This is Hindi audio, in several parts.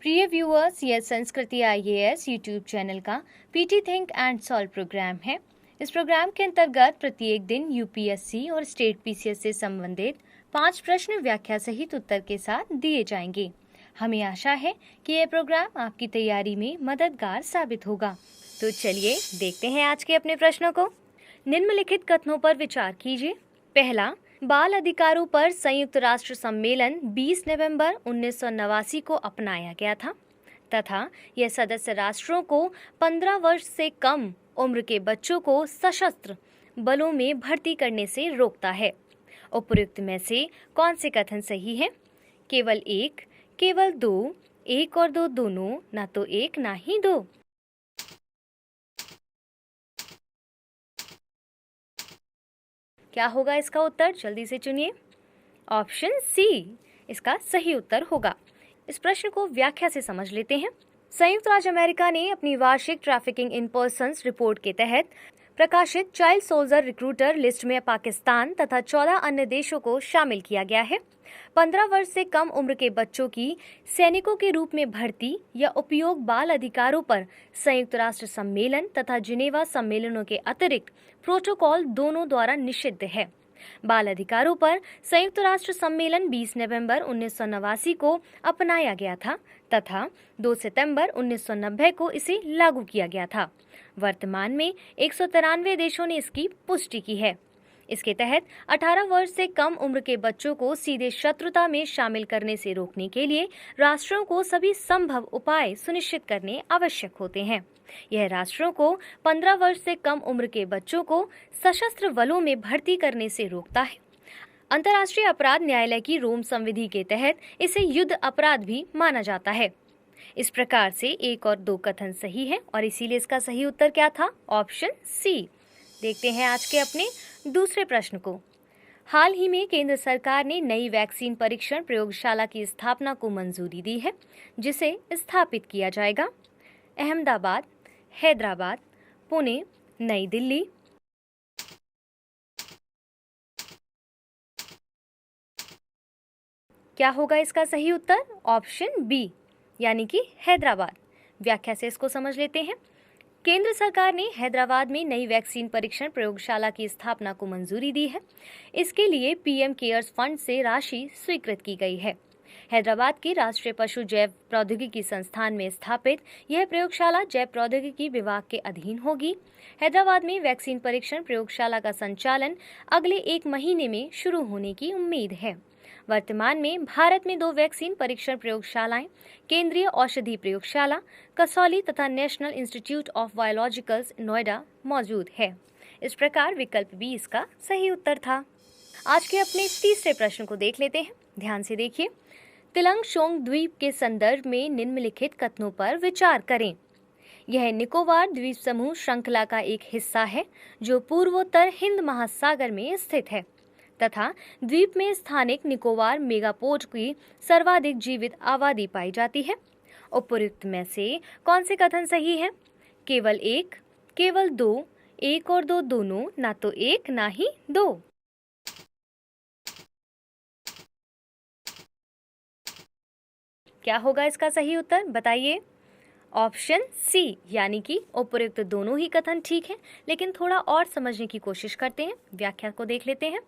प्रिय व्यूअर्स, यह संस्कृति आईएएस यूट्यूब चैनल का PT think and solve program है। इस प्रोग्राम के अंतर्गत प्रत्येक दिन यूपीएससी और स्टेट पीसीएस से संबंधित 5 प्रश्न व्याख्या सहित उत्तर के साथ दिए जाएंगे। हमें आशा है कि यह प्रोग्राम आपकी तैयारी में मददगार साबित होगा। तो चलिए देखते हैं आज के अपने प्रश्नों को। निम्नलिखित कथनों पर विचार कीजिए। पहला, बाल अधिकारों पर संयुक्त राष्ट्र सम्मेलन 20 नवंबर 1989 को अपनाया गया था तथा यह सदस्य राष्ट्रों को 15 वर्ष से कम उम्र के बच्चों को सशस्त्र बलों में भर्ती करने से रोकता है। उपयुक्त में से कौन से कथन सही है? केवल एक, केवल दो, एक और दो दोनों, ना तो एक ना ही दो। क्या होगा इसका उत्तर? जल्दी से चुनिए। ऑप्शन सी इसका सही उत्तर होगा। इस प्रश्न को व्याख्या से समझ लेते हैं। संयुक्त राज्य अमेरिका ने अपनी वार्षिक ट्रैफिकिंग इन पर्सन्स रिपोर्ट के तहत प्रकाशित चाइल्ड सोल्जर रिक्रूटर लिस्ट में पाकिस्तान तथा 14 अन्य देशों को शामिल किया गया है। 15 वर्ष से कम उम्र के बच्चों की सैनिकों के रूप में भर्ती या उपयोग बाल अधिकारों पर संयुक्त राष्ट्र सम्मेलन तथा जिनेवा सम्मेलनों के अतिरिक्त प्रोटोकॉल दोनों द्वारा निषिद्ध है। बाल अधिकारों पर संयुक्त राष्ट्र सम्मेलन 20 नवंबर 1989 को अपनाया गया था तथा 2 सितंबर 1990 को इसे लागू किया गया था। वर्तमान में 193 देशों ने इसकी पुष्टि की है। इसके तहत 18 वर्ष से कम उम्र के बच्चों को सीधे शत्रुता में शामिल करने से रोकने के लिए राष्ट्रों को सभी संभव उपाय सुनिश्चित करने आवश्यक होते हैं। यह राष्ट्रों को 15 वर्ष से कम उम्र के बच्चों को सशस्त्र बलों में भर्ती करने से रोकता है। अंतर्राष्ट्रीय अपराध न्यायालय की रोम संविधि के तहत इसे युद्ध अपराध भी माना जाता है। इस प्रकार से एक और दो कथन सही है और इसीलिए इसका सही उत्तर क्या था? Option C. देखते हैं आज के अपने दूसरे प्रश्न को। हाल ही में केंद्र सरकार ने नई वैक्सीन परीक्षण प्रयोगशाला की स्थापना को मंजूरी दी है, जिसे स्थापित किया जाएगा अहमदाबाद, हैदराबाद, पुणे, नई दिल्ली। क्या होगा इसका सही उत्तर? ऑप्शन बी यानी कि हैदराबाद। व्याख्या से इसको समझ लेते हैं। केंद्र सरकार ने हैदराबाद में नई वैक्सीन परीक्षण प्रयोगशाला की स्थापना को मंजूरी दी है। इसके लिए पीएम केयर्स फंड से राशि स्वीकृत की गई है। हैदराबाद के राष्ट्रीय पशु जैव प्रौद्योगिकी संस्थान में स्थापित यह प्रयोगशाला जैव प्रौद्योगिकी विभाग के अधीन होगी। हैदराबाद में वैक्सीन परीक्षण प्रयोगशाला का संचालन अगले 1 महीने में शुरू होने की उम्मीद है। वर्तमान में भारत में 2 वैक्सीन परीक्षण प्रयोगशालाएं केंद्रीय औषधि प्रयोगशाला कसौली तथा national institute of biologicals Noida मौजूद है। इस प्रकार विकल्प बी इसका सही उत्तर था। आज के अपने तीसरे प्रश्न को देख लेते हैं। ध्यान से देखिए। तिलंगशोंग द्वीप के संदर्भ में निम्नलिखित कथनों पर विचार करें। यह निकोबार द्वीप समूह श्रृंखला का एक हिस्सा है जो पूर्वोत्तर हिंद महासागर में स्थित है तथा द्वीप में स्थानिक निकोबार मेगापोड की सर्वाधिक जीवित आबादी पाई जाती है। उपयुक्त में से कौन से कथन सही है? केवल एक, केवल दो, एक और दो दोनों, ना तो एक ना ही दो। क्या होगा इसका सही उत्तर? बताइए। ऑप्शन सी यानी कि उपयुक्त दोनों ही कथन ठीक है, लेकिन थोड़ा और समझने की कोशिश करते हैं। व्याख्या को देख लेते हैं।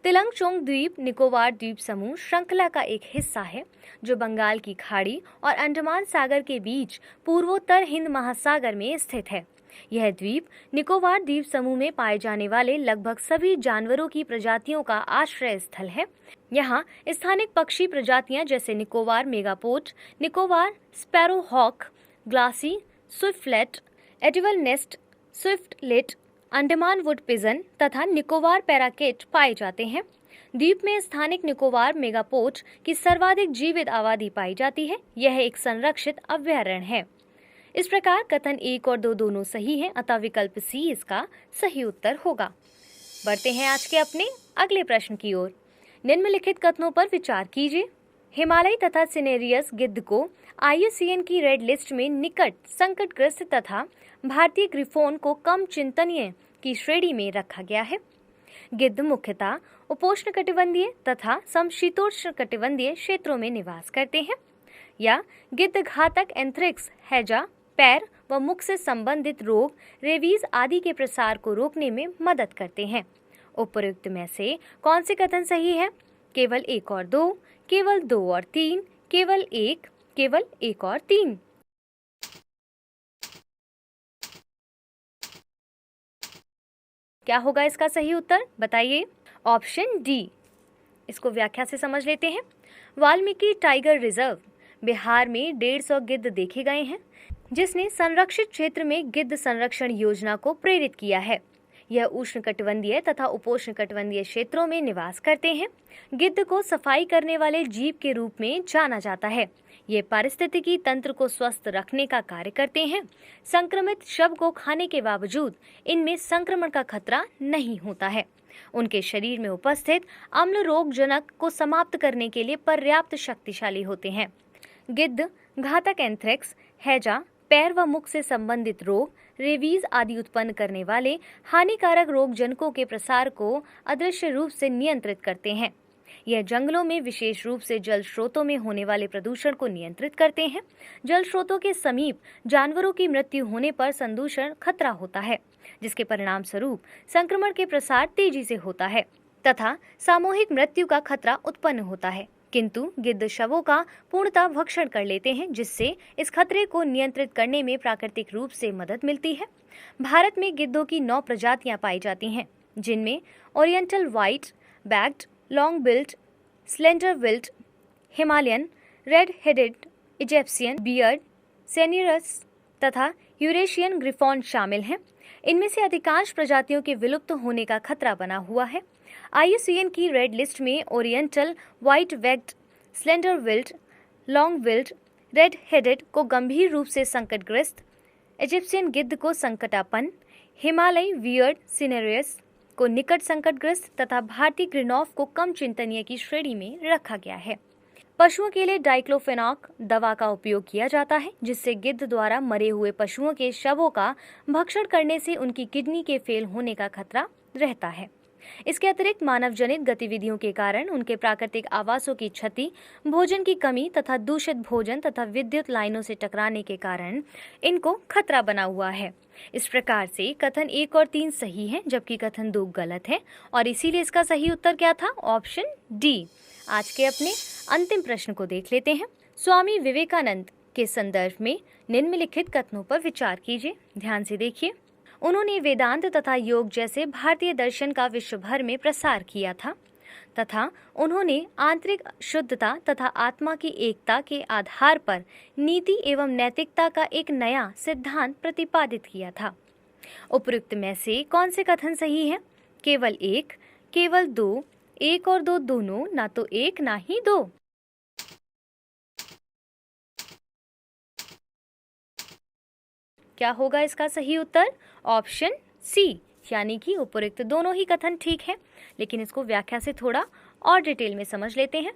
तिलंगशोंग द्वीप निकोबार द्वीप समूह श्रृंखला का एक हिस्सा है जो बंगाल की खाड़ी और अंडमान सागर के बीच पूर्वोत्तर हिंद महासागर में स्थित है। यह द्वीप निकोबार द्वीप समूह में पाए जाने वाले लगभग सभी जानवरों की प्रजातियों का आश्रय स्थल है। यहाँ स्थानिक पक्षी प्रजातियां जैसे Nicobar megapode, Nicobar sparrow hawk, glassy swiftlet, edible nest swiftlet, Andaman wood pigeon तथा निकोबार पैराकेट पाए जाते हैं। द्वीप में स्थानिक निकोबार मेगापोड की सर्वाधिक जीवित आबादी पाई जाती है। यह एक संरक्षित अभयारण्य है। इस प्रकार कथन 1 और 2 दोनों सही हैं, अतः विकल्प सी इसका सही उत्तर होगा। बढ़ते हैं आज के अपने अगले प्रश्न की ओर। निम्नलिखित कथनों पर विचार कीजिए। हिमालय तथा सिनेरियस गिद्ध को IUCN की रेड लिस्ट में निकट संकटग्रस्त तथा भारतीय ग्रिफोन को कम चिंतनीय की श्रेणी में रखा गया है। गिद्ध मुख्यतः उपोष्णकटिबंधीय तथा समशीतोष्णकटिबंधीय क्षेत्रों में निवास करते हैं। या गिद्ध घातक एंथ्रेक्स, हैजा, पैर व मुख से संबंधित रोग, रेबीज आदि के प्रसार को रोकने में मदद करते हैं। उपरोक्त में से कौन से कथन सही है? केवल 1 और 2, केवल 2 और 3, केवल 1, केवल 1 और 3। क्या होगा इसका सही उत्तर? बताइए। Option D. इसको व्याख्या से समझ लेते हैं। वाल्मीकि टाइगर रिजर्व बिहार में 150 गिद्ध देखे गए हैं, जिसने संरक्षित क्षेत्र में गिद्ध संरक्षण योजना को प्रेरित किया है। यह उष्णकटिबंधीय तथा उपोष्णकटिबंधीय क्षेत्रों में निवास करते हैं। गिद्ध को सफाई करने वाले जीव के रूप में जाना जाता है। ये पारिस्थितिकी तंत्र को स्वस्थ रखने का कार्य करते हैं। संक्रमित शव को खाने के बावजूद इनमें संक्रमण का खतरा नहीं होता है। उनके शरीर में उपस्थित अम्ल रोगजनक को समाप्त करने के लिए पर्याप्त शक्तिशाली होते हैं। गिद्ध घातक एंथ्रेक्स, हैजा, पैर व मुख से संबंधित रोग, रेबीज आदि उत्पन्न करने वाले हानिकारक रोगजनकों के प्रसार को अदृश्य रूप से नियंत्रित करते हैं। यह जंगलों में विशेष रूप से जल स्रोतों में होने वाले प्रदूषण को नियंत्रित करते हैं। जल स्रोतों के समीप जानवरों की मृत्यु होने पर संदूषण खतरा होता है, जिसके परिणाम स्वरूप संक्रमण के प्रसार तेजी से होता है तथा सामूहिक मृत्यु का खतरा उत्पन्न होता है। किंतु गिद्ध शवों का पूर्णतः भक्षण कर लेते हैं, जिससे इस खतरे को नियंत्रित करने में प्राकृतिक रूप से मदद मिलती है। भारत में गिद्धों की 9 प्रजातियां पाई जाती हैं, जिनमें oriental white backed, long billed, slender billed, Himalayan, red headed, Egyptian bearded, cinereous तथा यूरेशियन ग्रिफॉन शामिल हैं। इनमें से अधिकांश प्रजातियों के विलुप्त होने का खतरा बना हुआ है। IUCN की रेड लिस्ट में oriental white backed, slender billed, long build, red headed को गंभीर रूप से संकटग्रस्त, इजिप्शियन गिद्ध को संकटापन्न, हिमालयी वियर्ड सिनेरियस को निकट संकटग्रस्त तथा भारतीय ग्रिनॉफ को कम चिंतनीय की श्रेणी में रखा गया है। पशुओं के लिए डाइक्लोफेनाक दवा का उपयोग किया जाता है, जिससे गिद्ध द्वारा मरे हुए पशुओं के शवों का भक्षण करने से उनकी किडनी के फेल होने का खतरा रहता है। इसके अतिरिक्त मानव जनित गतिविधियों के कारण उनके प्राकृतिक आवासों की क्षति, भोजन की कमी तथा दूषित भोजन तथा विद्युत लाइनों से टकराने के कारण इनको खतरा बना हुआ है। इस प्रकार से कथन 1 और 3 सही है, जबकि कथन 2 गलत है, और इसीलिए इसका सही उत्तर क्या था? Option D. आज के अपने अंतिम प्रश्न को देख लेते हैं। स्वामी विवेकानंद के संदर्भ में निम्नलिखित कथनों पर विचार कीजिए। ध्यान से देखिए। उन्होंने वेदांत तथा योग जैसे भारतीय दर्शन का विश्व भर में प्रसार किया था तथा उन्होंने आंतरिक शुद्धता तथा आत्मा की एकता के आधार पर नीति एवं नैतिकता का एक नया सिद्धांत प्रतिपादित किया था। उपयुक्त में से कौन से कथन सही है? केवल 1, केवल 2, 1 और 2 दोनों, ना तो 1 ना ही 2। क्या होगा इसका सही उत्तर? ऑप्शन सी, यानी कि उपरोक्त दोनों ही कथन ठीक है, लेकिन इसको व्याख्या से थोड़ा और डिटेल में समझ लेते हैं।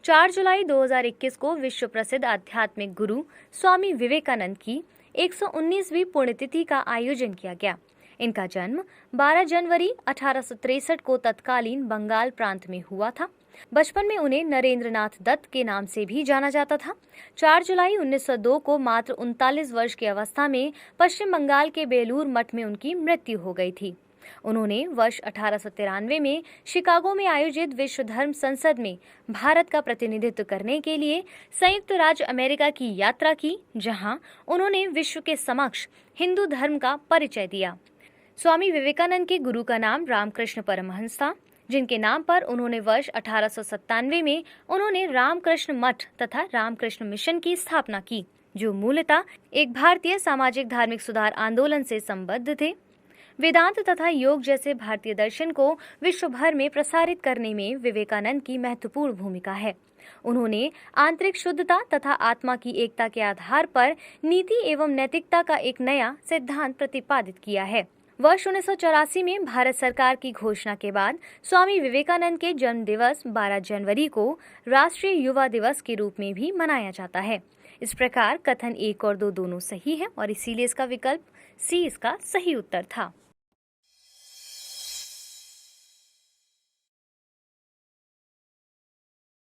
4 जुलाई 2021 को विश्व प्रसिद्ध आध्यात्मिक गुरु स्वामी विवेकानंद की 119वीं पुण्यतिथि का आयोजन किया गया। इनका जन्म 12 जनवरी 1863 को तत्कालीन बंगाल प्रांत में हुआ था। बचपन में उन्हें नरेंद्रनाथ दत्त के नाम से भी जाना जाता था। 4 जुलाई 1902 को मात्र 39 वर्ष की अवस्था में पश्चिम बंगाल के बेलूर मठ में उनकी मृत्यु हो गई थी। उन्होंने वर्ष 1893 में शिकागो में आयोजित विश्व धर्म संसद में भारत का प्रतिनिधित्व करने के लिए संयुक्त राज्य अमेरिका की यात्रा की, जहां उन्होंने विश्व के समक्ष हिंदू धर्म का परिचय दिया। स्वामी विवेकानंद के गुरु का नाम रामकृष्ण परमहंस था, जिनके नाम पर उन्होंने वर्ष 1897 में उन्होंने रामकृष्ण मठ तथा रामकृष्ण मिशन की स्थापना की, जो मूलतः एक भारतीय सामाजिक धार्मिक सुधार आंदोलन से संबद्ध थे। वेदांत तथा योग जैसे भारतीय दर्शन को विश्व भर में प्रसारित करने में विवेकानंद की महत्वपूर्ण भूमिका है। उन्होंने आंतरिक शुद्धता तथा आत्मा की एकता के आधार पर नीति एवं नैतिकता का एक नया सिद्धांत प्रतिपादित किया है। वर्ष 1984 में भारत सरकार की घोषणा के बाद स्वामी विवेकानंद के जन्म दिवस 12 जनवरी को राष्ट्रीय युवा दिवस के रूप में भी मनाया जाता है। इस प्रकार कथन 1 और 2 दोनों सही है, और इसीलिए इसका विकल्प सी इसका सही उत्तर था।